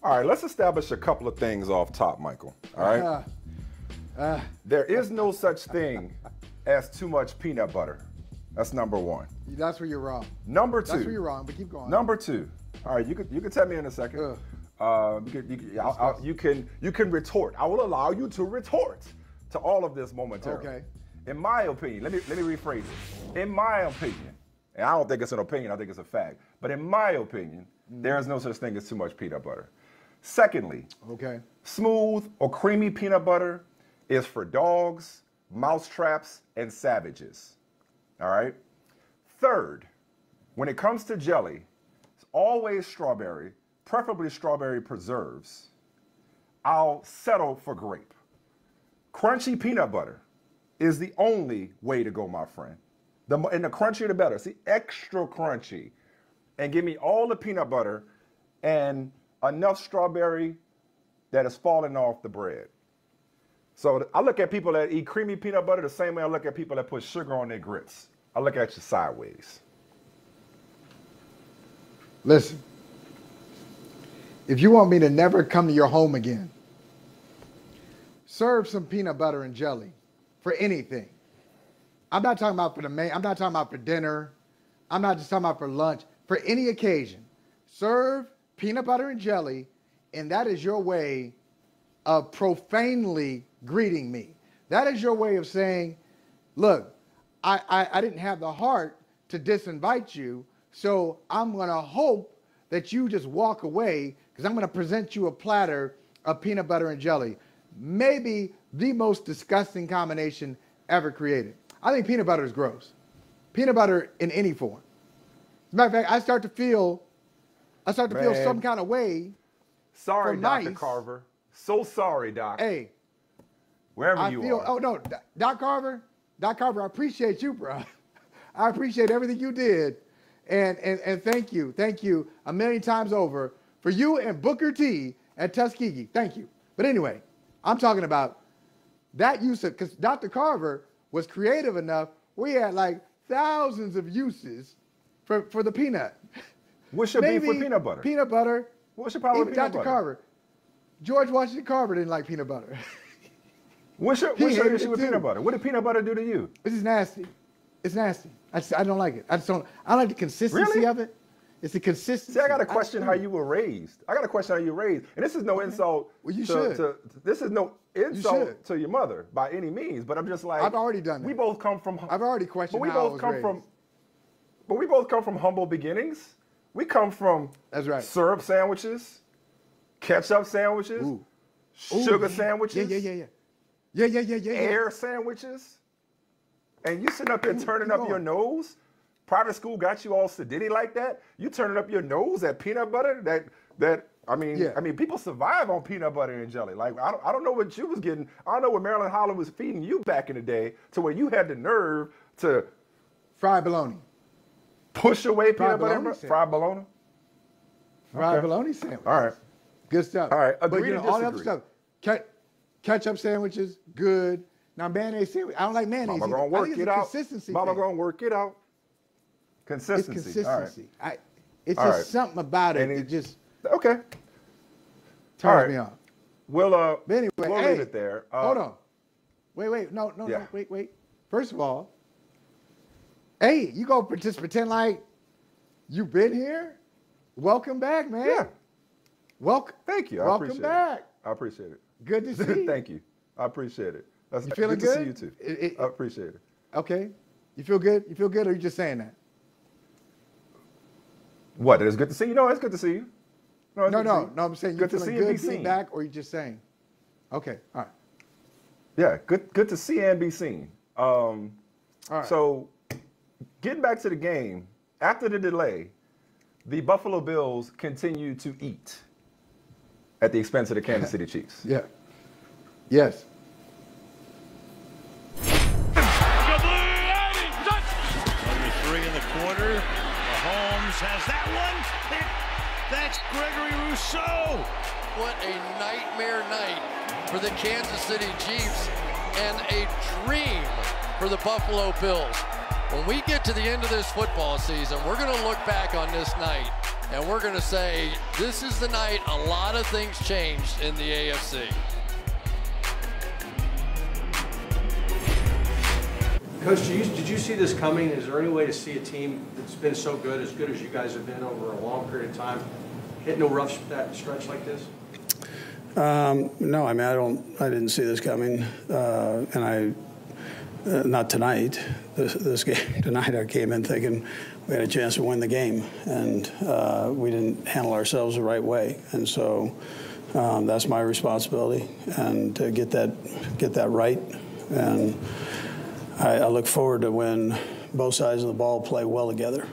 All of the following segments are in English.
All right, let's establish a couple of things off top, Michael. All right? There is no such thing as too much peanut butter. That's number one. That's where you're wrong. Number two. That's where you're wrong, but keep going. Number two. All right, you can tell me in a second. You can retort. I will allow you to retort to all of this momentarily. Okay. In my opinion, let me rephrase it. In my opinion, and I don't think it's an opinion, I think it's a fact, but in my opinion, there is no such thing as too much peanut butter. Secondly, smooth or creamy peanut butter is for dogs, mousetraps, and savages. All right? Third, when it comes to jelly, it's always strawberry, preferably strawberry preserves. I'll settle for grape. Crunchy peanut butter is the only way to go, my friend. And the crunchier the better. See, extra crunchy. And give me all the peanut butter and enough strawberry that is falling off the bread. So I look at people that eat creamy peanut butter the same way I look at people that put sugar on their grits. I look at you sideways. Listen, if you want me to never come to your home again, serve some peanut butter and jelly for anything. I'm not talking about for the main, I'm not talking about for dinner. I'm not just talking about for lunch. For any occasion, serve peanut butter and jelly, and that is your way of profanely greeting me. That is your way of saying, look, I didn't have the heart to disinvite you, so I'm going to hope that you just walk away because I'm going to present you a platter of peanut butter and jelly. Maybe the most disgusting combination ever created. I think peanut butter is gross. Peanut butter in any form. As a matter of fact, I start to feel some kind of way. Sorry, Dr. Carver. So sorry, Doc. Hey. Wherever you are. Oh, no, Doc Carver, I appreciate you, bro. I appreciate everything you did. And thank you a million times over for you and Booker T at Tuskegee. Thank you. But anyway, I'm talking about that use of, because Dr. Carver was creative enough, we had like thousands of uses for the peanut. What's your beef with peanut butter? Peanut butter. What's your problem with peanut Dr. butter? Carver. George Washington Carver didn't like peanut butter. What's your issue with peanut butter? What did peanut butter do to you? This is nasty. It's nasty. I don't like it. I don't like the consistency of it. It's the consistency. See, I got to question how you were raised. And this is no insult. Well, you this is no insult to your mother by any means. But I'm just like, I've already done that. We both come from. I've already questioned how I was raised. But we both come from humble beginnings. We come from syrup sandwiches, ketchup sandwiches, sugar sandwiches. Yeah. Air sandwiches. And you sitting up there turning up your nose. Private school got you all sedity like that. You turning up your nose at peanut butter. I mean, people survive on peanut butter and jelly. Like I don't know what you was getting. I don't know what Marilyn Holley was feeding you back in the day to where you had the nerve to fried bologna. Push away peanut butter, fried bologna. Fried bologna sandwich. All right. Good stuff. All right. Agree to disagree. All the other stuff. Ketchup sandwiches, good. Now mayonnaise sandwich. I don't like mayonnaise. Mama gonna work it out. Consistency. Mama gonna work it out. Consistency. It's consistency. All right. It's just something about it. It just turns me on. We'll anyway, we'll leave it there. Hold on. Wait. No. Wait. First of all, hey, you go just pretend like you've been here? Welcome back, man. Yeah. Welcome. Thank you. Welcome back. I appreciate it. Good to see you. Thank you. I appreciate it. You feeling good? To see you too. I appreciate it. Okay. You feel good? You feel good, or are you just saying that? What? It's good to see you? No, it's good to see you. No, I'm saying you're feeling good to be back, or are you just saying? Okay. All right. Yeah. Good to see and be seen. All right. So, getting back to the game, after the delay, the Buffalo Bills continue to eat at the expense of the Kansas City Chiefs. Yeah. Yes. 23 in the quarter. Mahomes has that one. That's Gregory Rousseau. What a nightmare night for the Kansas City Chiefs and a dream for the Buffalo Bills. When we get to the end of this football season, we're going to look back on this night and we're going to say this is the night a lot of things changed in the AFC. Coach, did you see this coming? Is there any way to see a team that's been so good as you guys have been over a long period of time, hitting a rough stretch like this? No, I mean, I didn't see this coming, and not tonight. This game tonight, I came in thinking we had a chance to win the game, and we didn't handle ourselves the right way, and so that's my responsibility, and to get that right. And I look forward to when both sides of the ball play well together,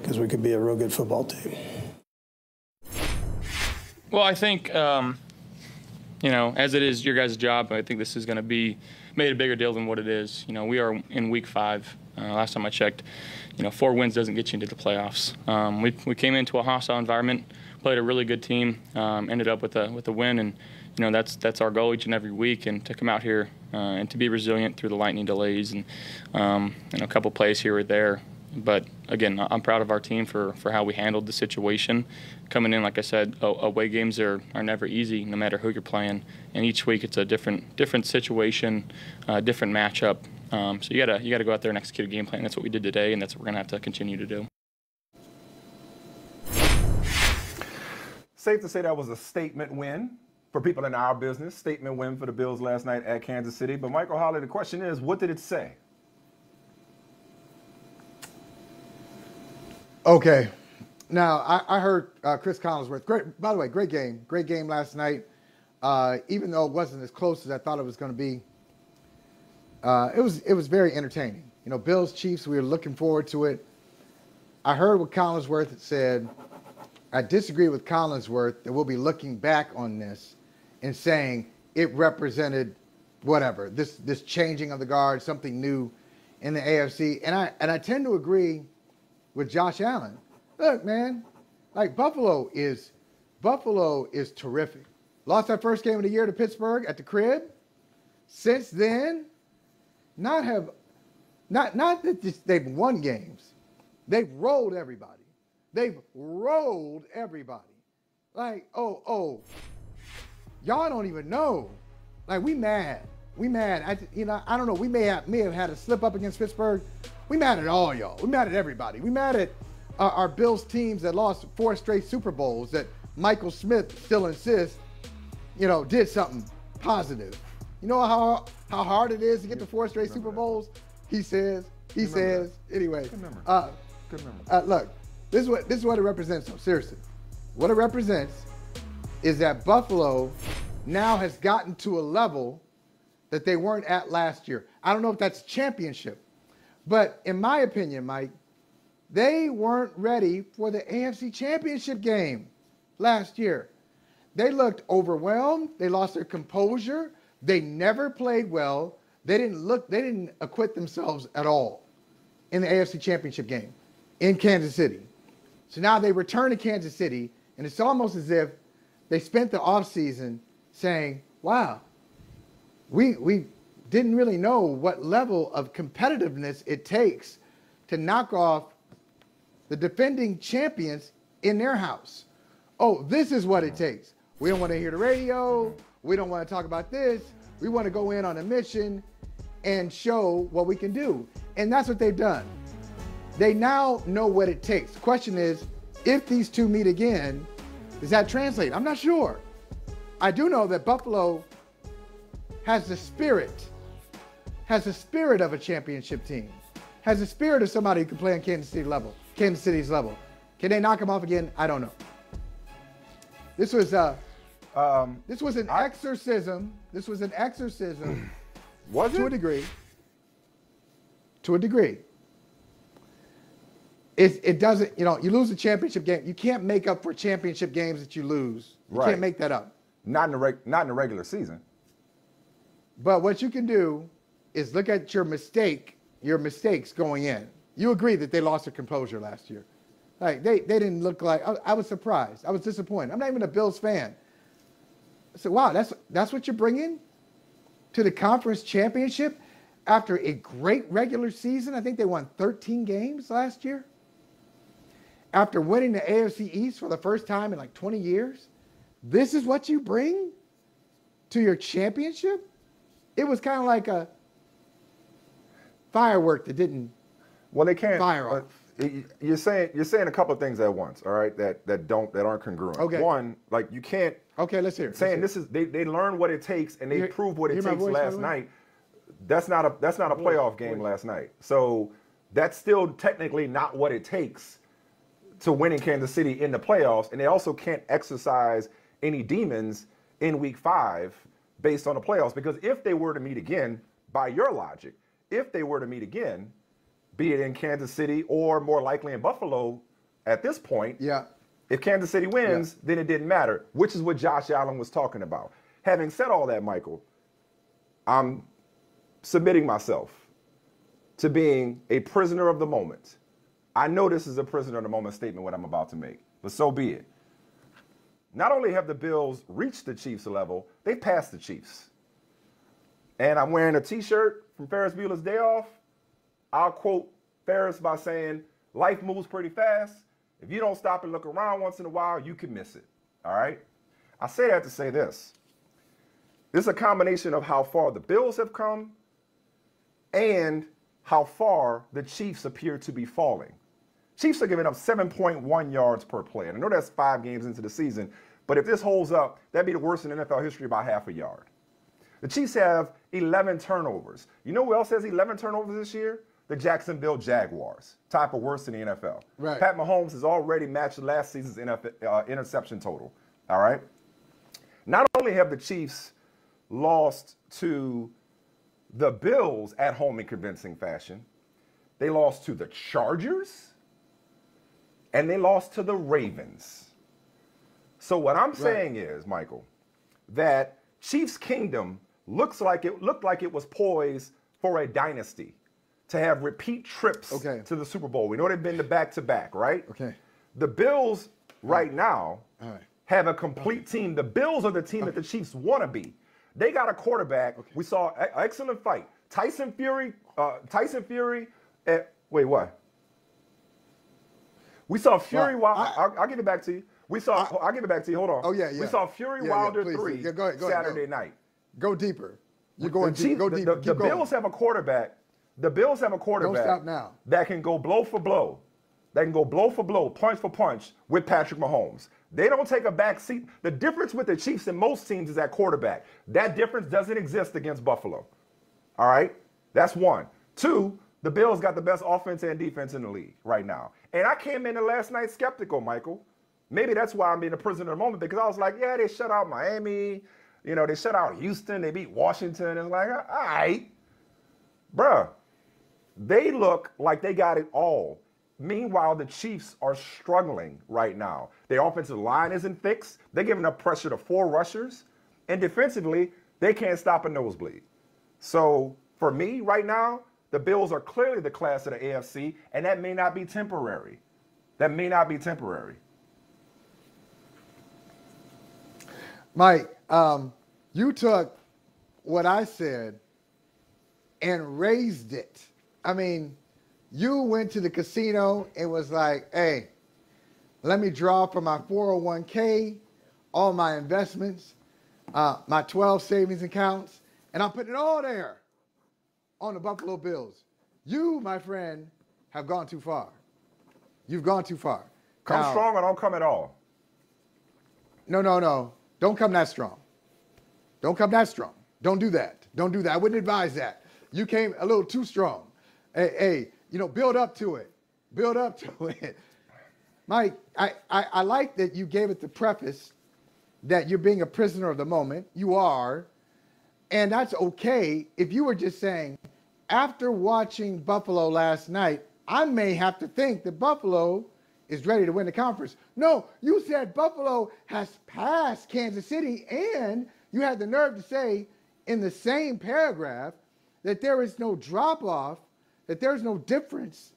because we could be a real good football team. Well, I think, you know, as it is your guys' job, I think this is going to be made a bigger deal than what it is. You know, we are in week 5. Last time I checked, you know, 4 wins doesn't get you into the playoffs. We came into a hostile environment, played a really good team, ended up with a win, and you know that's our goal each and every week. And to come out here and to be resilient through the lightning delays and a couple plays here or there. But again, I'm proud of our team for how we handled the situation. Coming in, like I said, away games are never easy, no matter who you're playing. And each week it's a different situation, different matchup. So you gotta go out there and execute a game plan. That's what we did today, and that's what we're gonna have to continue to do. Safe to say that was a statement win for people in our business. Statement win for the Bills last night at Kansas City. But Michael Holley, the question is, what did it say? Okay. Now, I heard Chris Collinsworth. Great, by the way, great game. Great game last night. Even though it wasn't as close as I thought it was going to be, it was very entertaining. You know, Bills, Chiefs, we were looking forward to it. I heard what Collinsworth said. I disagree with Collinsworth that we'll be looking back on this and saying it represented whatever, this changing of the guard, something new in the AFC. And I tend to agree with Josh Allen. Look, man, like Buffalo is terrific. Lost that first game of the year to Pittsburgh at the crib. Since then, not that they've won games. They've rolled everybody. They've rolled everybody. Like, oh, y'all don't even know. Like, we mad. I don't know. We may have had a slip up against Pittsburgh. We mad at all y'all. We mad at everybody. We mad at our Bills teams that lost 4 straight Super Bowls that Michael Smith still insists, you know, did something positive. You know how hard it is to get to 4 straight Super Bowls? He says. Anyway. Good memory. Look, this is what it represents, though, seriously. What it represents is that Buffalo now has gotten to a level that they weren't at last year. I don't know if that's championship, but in my opinion, Mike, they weren't ready for the AFC Championship game last year. They looked overwhelmed. They lost their composure. They never played well. They didn't acquit themselves at all in the AFC Championship game in Kansas City. So now they return to Kansas City, and it's almost as if they spent the offseason saying, wow, we didn't really know what level of competitiveness it takes to knock off the defending champions in their house. Oh, this is what it takes. We don't want to hear the radio. We don't want to talk about this. We want to go in on a mission and show what we can do. And that's what they've done. They now know what it takes. The question is, if these two meet again, does that translate? I'm not sure. I do know that Buffalo has the spirit of a championship team, has the spirit of somebody who can play on Kansas City's level. Can they knock them off again? I don't know. This was an exorcism. This was an exorcism. Was it? To a degree. To a degree. It doesn't, you know, you lose a championship game. You can't make up for championship games that you lose. You can't make that up. Not in the regular season. But what you can do is look at your mistakes going in. You agree that they lost their composure last year. Like they didn't look like, I was surprised. I was disappointed. I'm not even a Bills fan. I said, wow, that's what you're bringing to the conference championship after a great regular season. I think they won 13 games last year. after winning the AFC East for the first time in like 20 years, this is what you bring to your championship? It was kind of like a firework that didn't they can't fire off. You're saying a couple of things at once, all right? That aren't congruent. Okay. One, like you can't. Okay, let's hear it. Saying this is they learned what it takes and they proved what it takes last night. That's not a playoff game last night. So that's still technically not what it takes to win in Kansas City in the playoffs. And they also can't exercise any demons in Week 5 based on the playoffs, because if they were to meet again, by your logic, if they were to meet again, be it in Kansas City or more likely in Buffalo at this point, if Kansas City wins, then it didn't matter, which is what Josh Allen was talking about. Having said all that, Michael, I'm submitting myself to being a prisoner of the moment. I know this is a prisoner of the moment statement, what I'm about to make, but so be it. Not only have the Bills reached the Chiefs level, they passed the Chiefs. And I'm wearing a T-shirt from Ferris Bueller's Day Off. I'll quote Ferris by saying, life moves pretty fast. If you don't stop and look around once in a while, you can miss it. All right? I say that to say this. This is a combination of how far the Bills have come and how far the Chiefs appear to be falling. Chiefs are giving up 7.1 yards per play. And I know that's 5 games into the season, but if this holds up, that'd be the worst in NFL history by half a yard. The Chiefs have 11 turnovers. You know who else has 11 turnovers this year? The Jacksonville Jaguars, tied for worst in the NFL. Right. Pat Mahomes has already matched last season's interception total. All right? Not only have the Chiefs lost to the Bills at home in convincing fashion, they lost to the Chargers, and they lost to the Ravens. So what I'm saying is, Michael, that Chiefs Kingdom looked like it was poised for a dynasty, to have repeat trips to the Super Bowl. We know they've been to back-to-back, right? Okay. The Bills right now have a complete team. The Bills are the team that the Chiefs want to be. They got a quarterback. We saw an excellent fight. Tyson Fury wait, what? We saw Fury I'll give it back to you. I'll give it back to you. Hold on. Oh, yeah. We saw Fury Wilder 3 Saturday night. Go deeper. You're going deep. Go deep. The Bills have a quarterback. The Bills have a quarterback Don't stop now. that can go blow for blow. That can go blow for blow, punch for punch with Patrick Mahomes. They don't take a back seat. The difference with the Chiefs and most teams is at quarterback. That difference doesn't exist against Buffalo. All right? That's one. Two, the Bills got the best offense and defense in the league right now. And I came into last night skeptical, Michael. Maybe that's why I'm being a prisoner of the moment, because I was like, yeah, they shut out Miami. You know, they shut out Houston. They beat Washington. It's like, all right. Bruh, they look like they got it all. Meanwhile, the Chiefs are struggling right now. Their offensive line isn't fixed. They're giving up pressure to 4 rushers. And defensively, they can't stop a nosebleed. So for me right now, the Bills are clearly the class of the AFC, and that may not be temporary. That may not be temporary. Mike, you took what I said and raised it. I mean, you went to the casino and was like, hey, let me draw from my 401k, all my investments, my 12 savings accounts, and I'm putting it all there on the Buffalo Bills. You, my friend, have gone too far. You've gone too far. Come now, strong or don't come at all. No. Don't come that strong. Don't come that strong. Don't do that. Don't do that. I wouldn't advise that. You came a little too strong. Hey, build up to it. Build up to it. Mike, I like that you gave it the preface that you're being a prisoner of the moment. You are. And that's okay. If you were just saying, after watching Buffalo last night, I may have to think that Buffalo is ready to win the conference. No, you said Buffalo has passed Kansas City, and you had the nerve to say in the same paragraph that there is no drop-off, that there's no difference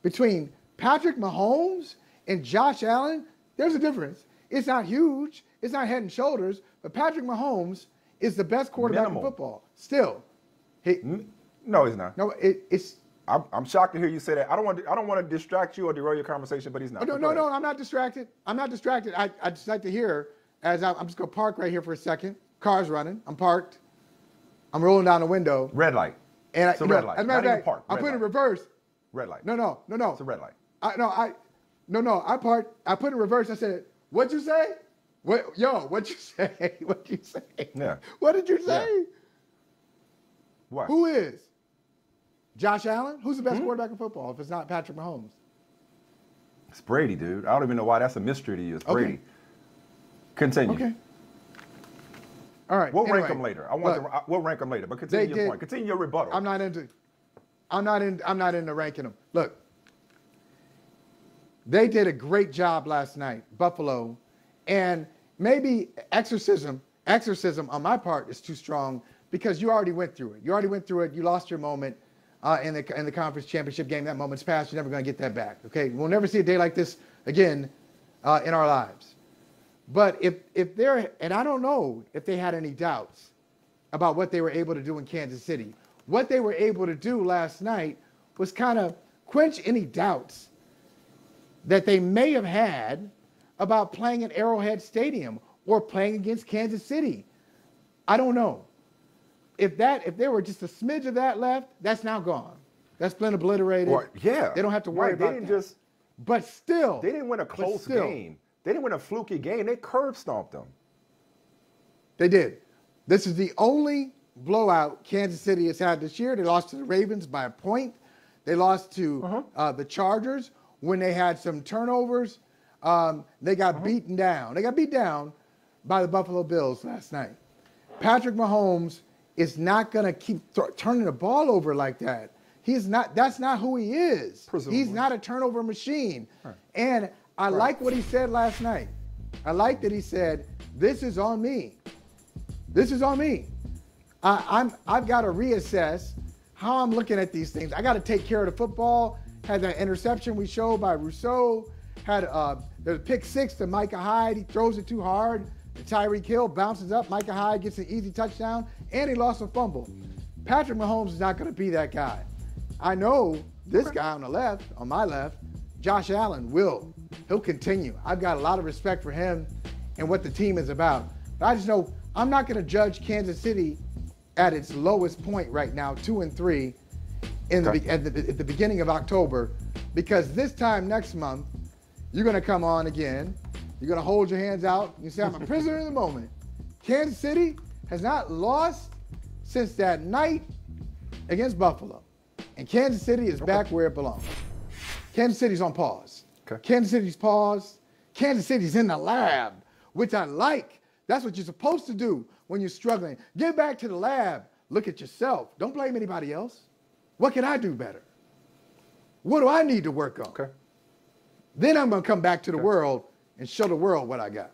between Patrick Mahomes and Josh Allen. There's a difference. It's not huge. It's not head and shoulders, but Patrick Mahomes is the best quarterback in football. Still. No, he's not. No, it's I'm shocked to hear you say that. I don't want to distract you or derail your conversation, but he's not. Oh, no, I'm not distracted. I'm not distracted. I just like to hear, I'm just going to park right here for a second. Car's running. I'm parked. I'm rolling down the window. Red light. And it's a red light. As a matter of fact, park. I put it in reverse. Red light. No. It's a red light. I parked. I put it in reverse. I said, "What'd you say? What'd you say? What'd you say? Yeah. What did you say? Yeah. What? Who is? Josh Allen? Who's the best quarterback in football if it's not Patrick Mahomes? It's Brady, dude. I don't even know why that's a mystery to you. It's Brady. Continue. Okay. All right. We'll rank them later. We'll rank them later. But continue your point. Continue your rebuttal. I'm not into ranking them. Look, they did a great job last night, Buffalo, and maybe exorcism on my part is too strong because you already went through it. You lost your moment in the conference championship game. That moment's past. You're never going to get that back. Okay, we'll never see a day like this again in our lives. But if they're, and I don't know if they had any doubts about what they were able to do in Kansas City. What they were able to do last night was kind of quench any doubts that they may have had about playing at Arrowhead Stadium or playing against Kansas City. I don't know. If there were just a smidge of that left, that's now gone. That's been obliterated. Well, yeah. They don't have to worry about that. But still. They didn't win a close game. They didn't win a fluky game. They curb stomped them. They did. This is the only blowout Kansas City has had this year. They lost to the Ravens by a point. They lost to the Chargers when they had some turnovers. They got beaten down. They got beat down by the Buffalo Bills last night. Patrick Mahomes is not going to keep turning the ball over like that. He's not. That's not who he is. Presumably. He's not a turnover machine. Right. And I like what he said last night. I like that he said, "This is on me. This is on me. I've got to reassess how I'm looking at these things. I got to take care of the football." Had that interception we showed by Rousseau. Had the pick six to Micah Hyde. He throws it too hard. Tyreek Hill bounces up. Micah Hyde gets an easy touchdown, and he lost a fumble. Patrick Mahomes is not going to be that guy. I know this guy on the left, on my left, Josh Allen will. He'll continue. I've got a lot of respect for him and what the team is about. But I just know I'm not going to judge Kansas City at its lowest point right now, 2-3, at the beginning of October, because this time next month, you're going to come on again. You're going to hold your hands out. You say, I'm a prisoner in the moment. Kansas City has not lost since that night against Buffalo. And Kansas City is back where it belongs. Kansas City's on pause. Okay. Kansas City's paused. Kansas City's in the lab, which I like. That's what you're supposed to do when you're struggling. Get back to the lab. Look at yourself. Don't blame anybody else. What can I do better? What do I need to work on? Okay. Then I'm going to come back to the world and show the world what I got.